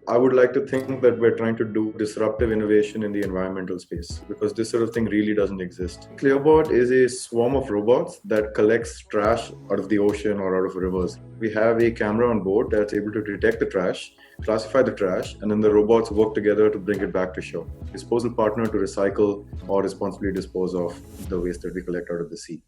I would like to think that we're trying to do disruptive innovation in the environmental space because this sort of thing really doesn't exist. Clearbot is a swarm of robots that collects trash out of the ocean or out of rivers. We have a camera on board that's able to detect the trash, classify the trash, and then the robots work together to bring it back to shore. Disposal partner to recycle or responsibly dispose of the waste that we collect out of the sea.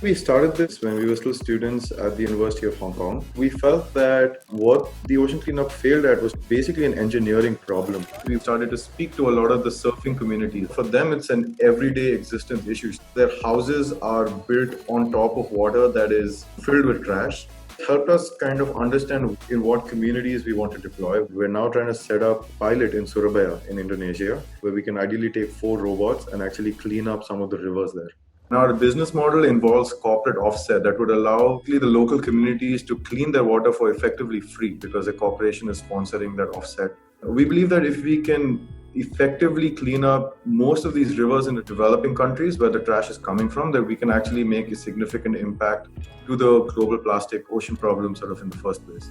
We started this when we were still students at the University of Hong Kong. We felt that what the ocean cleanup failed at was basically an engineering problem. We started to speak to a lot of the surfing community. For them, it's an everyday existence issue. Their houses are built on top of water that is filled with trash. It helped us kind of understand in what communities we want to deploy. We're now trying to set up Pilot in Surabaya in Indonesia, where we can ideally take 4 robots and actually clean up some of the rivers there. Now, our business model involves corporate offset that would allow the local communities to clean their water for effectively free because a corporation is sponsoring that offset. We believe that if we can effectively clean up most of these rivers in the developing countries where the trash is coming from, that we can actually make a significant impact to the global plastic ocean problem sort of in the first place.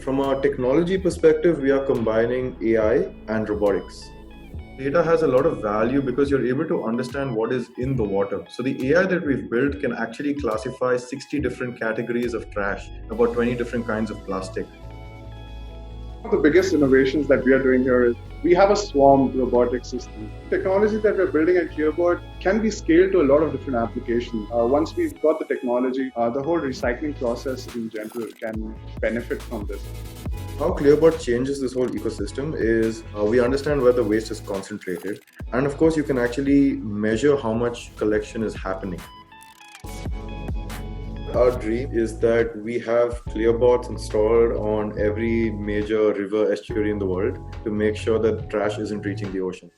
From a technology perspective, we are combining AI and robotics. Data has a lot of value because you're able to understand what is in the water. So the AI that we've built can actually classify 60 different categories of trash, about 20 different kinds of plastic. One of the biggest innovations that we are doing here is we have a swarm robotic system. Technology that we're building at Clearbot can be scaled to a lot of different applications. Once we've got the technology, the whole recycling process in general can benefit from this. How Clearbot changes this whole ecosystem is we understand where the waste is concentrated, and of course you can actually measure how much collection is happening. Our dream is that we have Clearbots installed on every major river estuary in the world to make sure that trash isn't reaching the ocean.